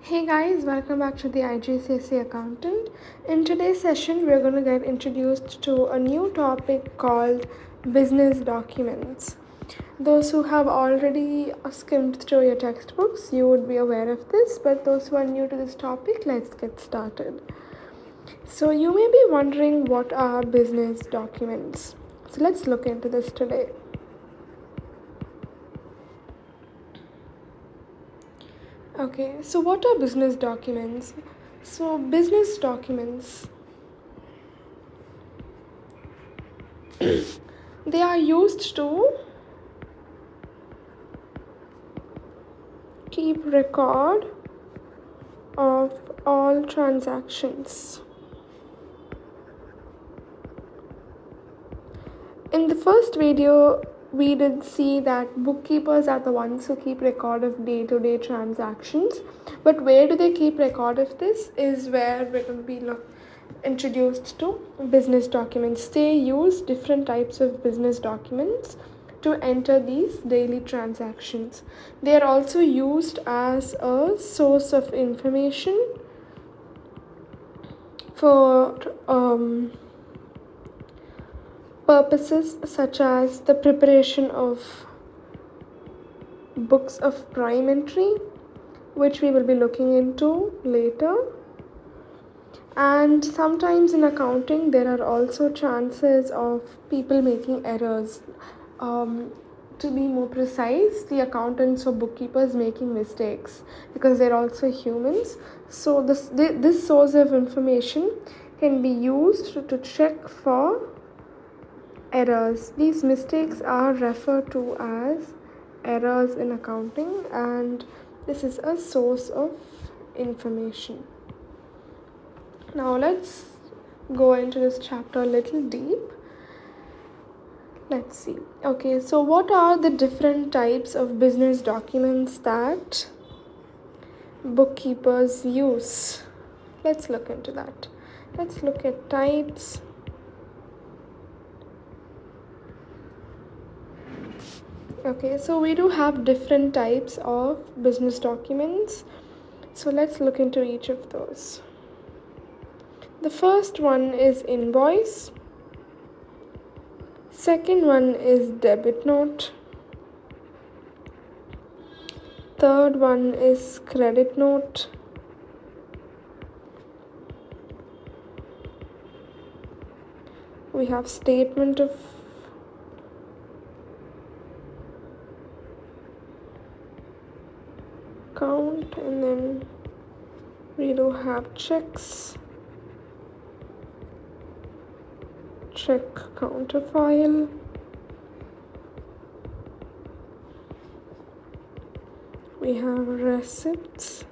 Hey guys, welcome back to the IGCSE Accountant. In today's session, we're going to get introduced to a new topic called business documents. Those who have already skimmed through your textbooks, you would be aware of this, but those who are new to this topic, let's get started. So, you may be wondering what are business documents. So, let's look into this today. Okay, so what are business documents? So, business documents, they are used to keep record of all transactions. In the first video, we did see that bookkeepers are the ones who keep record of day-to-day transactions. But where do they keep record of this is where we're going to be introduced to business documents. They use different types of business documents to enter these daily transactions. They are also used as a source of information for purposes such as the preparation of books of prime entry, which we will be looking into later. And sometimes in accounting, there are also chances of people making errors. To be more precise, the accountants or bookkeepers making mistakes because they're also humans. So this source of information can be used to check for errors. These mistakes are referred to as errors in accounting, and this is a source of information. Now let's go into this chapter a little deep. Let's see. Okay, so what are the different types of business documents that bookkeepers use? Let's look into that. Let's look at types. Okay, so we do have different types of business documents. So let's look into each of those. The first one is invoice. Second one is debit note. Third one is credit note. We have statement of account, and then we do have checks, check counter file, we have receipts,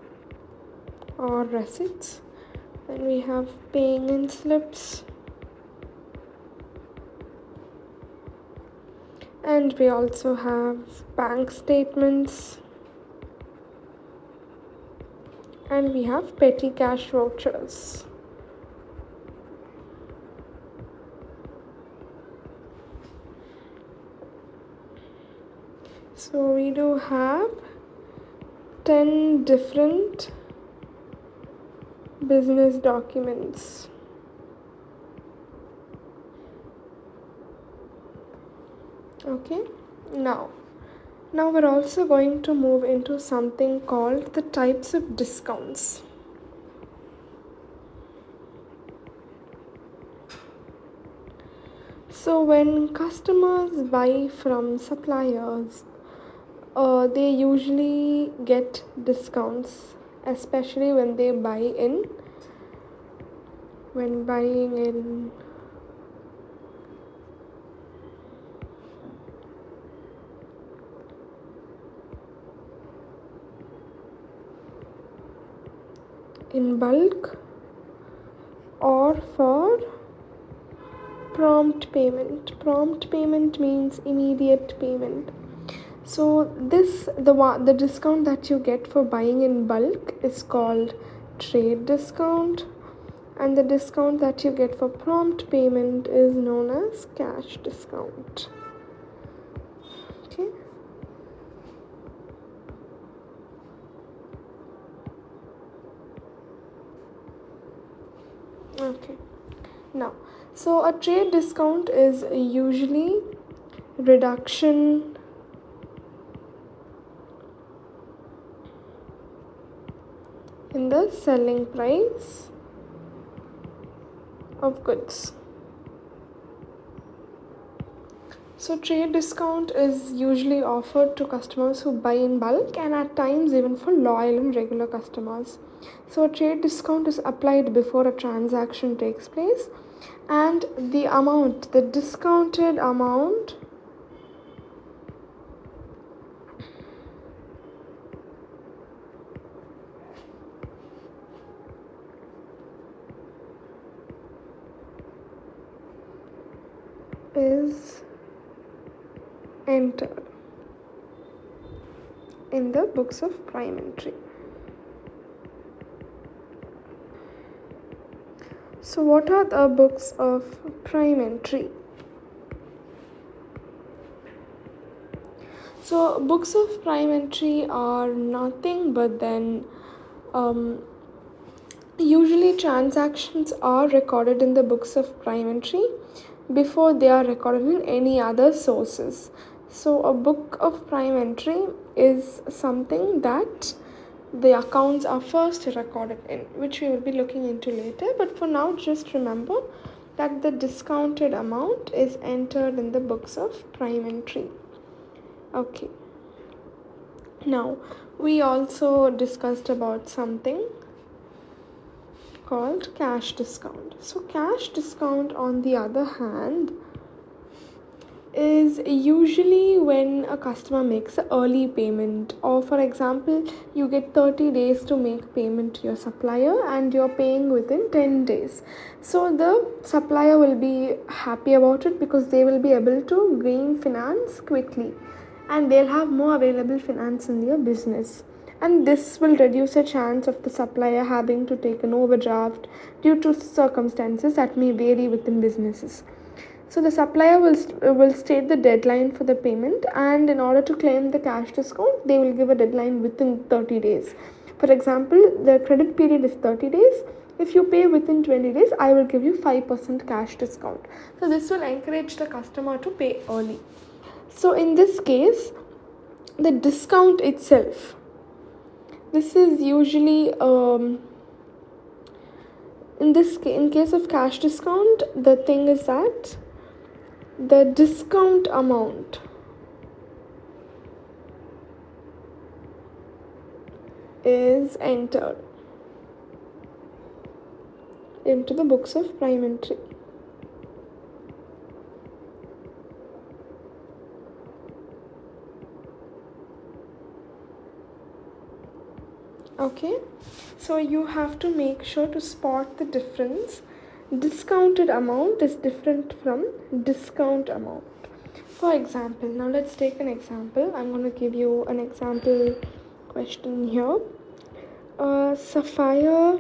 then we have paying in slips, and we also have bank statements, and we have petty cash vouchers. So we do have 10 different business documents. Okay, now we're also going to move into something called the types of discounts. So when customers buy from suppliers, they usually get discounts, especially when they buying in in bulk or for prompt payment. Prompt payment means immediate payment. So the discount that you get for buying in bulk is called trade discount, and the discount that you get for prompt payment is known as cash discount. Okay. Okay. Now, so a trade discount is usually reduction in the selling price of goods. So trade discount is usually offered to customers who buy in bulk and at times even for loyal and regular customers. So a trade discount is applied before a transaction takes place, and the discounted amount is entered in the books of prime entry. So what are the books of prime entry? So books of prime entry are nothing but then usually transactions are recorded in the books of prime entry before they are recorded in any other sources. So a book of prime entry is something that the accounts are first recorded in, which we will be looking into later. But for now, just remember that the discounted amount is entered in the books of prime entry. Okay. Now, we also discussed about something called cash discount. So cash discount, on the other hand, is usually when a customer makes an early payment, or for example you get 30 days to make payment to your supplier and you're paying within 10 days. So the supplier will be happy about it because they will be able to gain finance quickly and they'll have more available finance in their business, and this will reduce the chance of the supplier having to take an overdraft due to circumstances that may vary within businesses. So the supplier will state the deadline for the payment, and in order to claim the cash discount, they will give a deadline within 30 days. For example, the credit period is 30 days. If you pay within 20 days, I will give you 5% cash discount. So this will encourage the customer to pay early. So in this case, the discount itself, this is usually in case of cash discount, the thing is that the discount amount is entered into the books of prime entry. Okay, so you have to make sure to spot the difference. Discounted amount is different from discount amount. For example, now let's take an example. I'm going to give you an example question here. Sapphire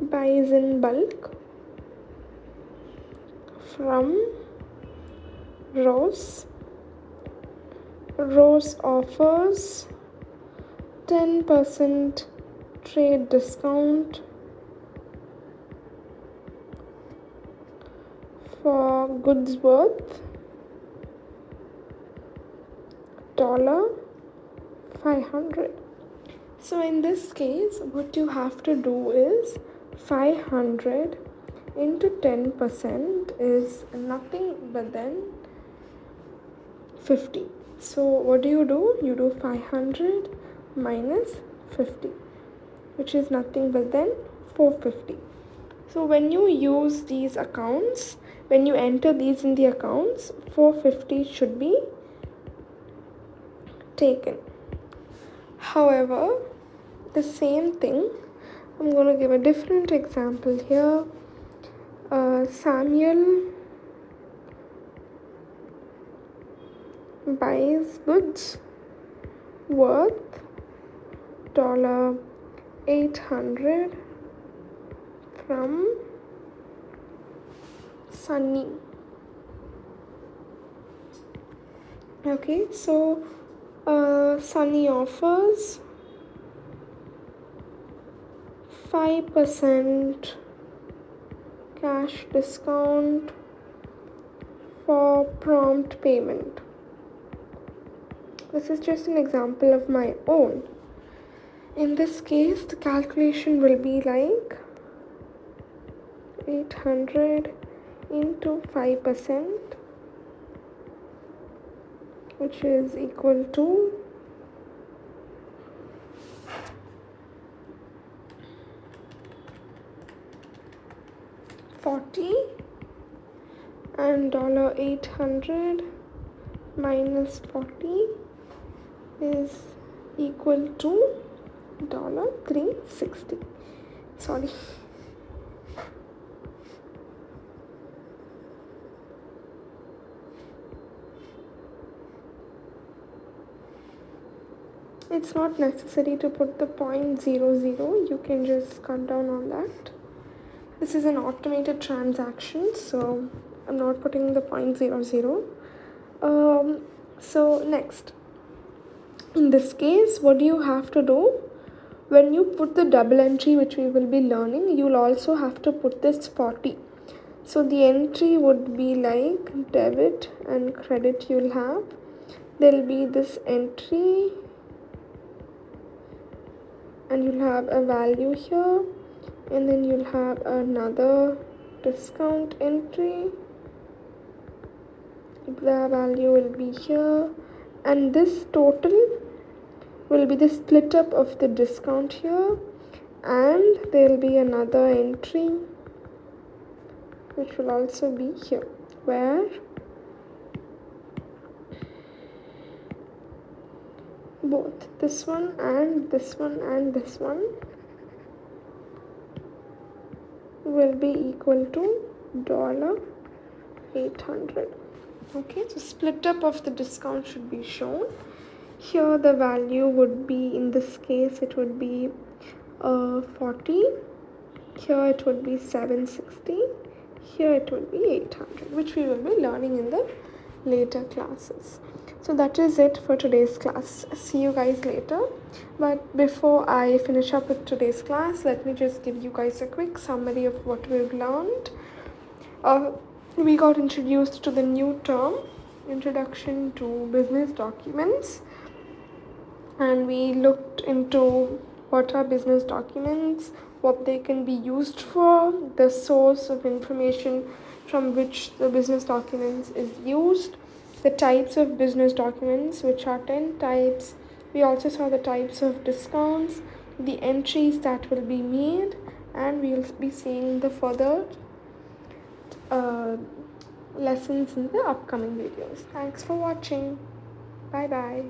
buys in bulk from Rose. Rose offers 10% trade discount for goods worth $500. So in this case, what you have to do is 500 into 10% is nothing but then 50. So what do? You do 500 minus 50, which is nothing but then 450. So when you use these accounts, when you enter these in the accounts, 450 should be taken. However, the same thing, I'm going to give a different example here. Samuel buys goods worth $800 from Sunny. Okay, so Sunny offers 5% cash discount for prompt payment. This is just an example of my own. In this case, the calculation will be like 800 into 5%, which is equal to 40, and $800 minus 40 is equal to $360. Sorry. It's not necessary to put the 0.00, you can just cut down on that. This is an automated transaction, so I'm not putting the 0.00. So next, in this case, what do you have to do? When you put the double entry, which we will be learning, you'll also have to put this 40. So the entry would be like debit and credit you'll have. There'll be this entry and you'll have a value here, and then you'll have another discount entry. The value will be here, and this total will be the split up of the discount here, and there will be another entry which will also be here, where both this one and this one and this one will be equal to $800. Okay, so split up of the discount should be shown. Here the value would be, in this case it would be 40, here it would be 760, here it would be 800, which we will be learning in the later classes. So that is it for today's class. See you guys later. But before I finish up with today's class, let me just give you guys a quick summary of what we've learned. We got introduced to the new term, Introduction to Business Documents, and we looked into what are business documents, what they can be used for, the source of information from which the business documents is used, the types of business documents, which are 10 types. We also saw the types of discounts, the entries that will be made, and we will be seeing the further lessons in the upcoming videos. Thanks for watching. Bye bye.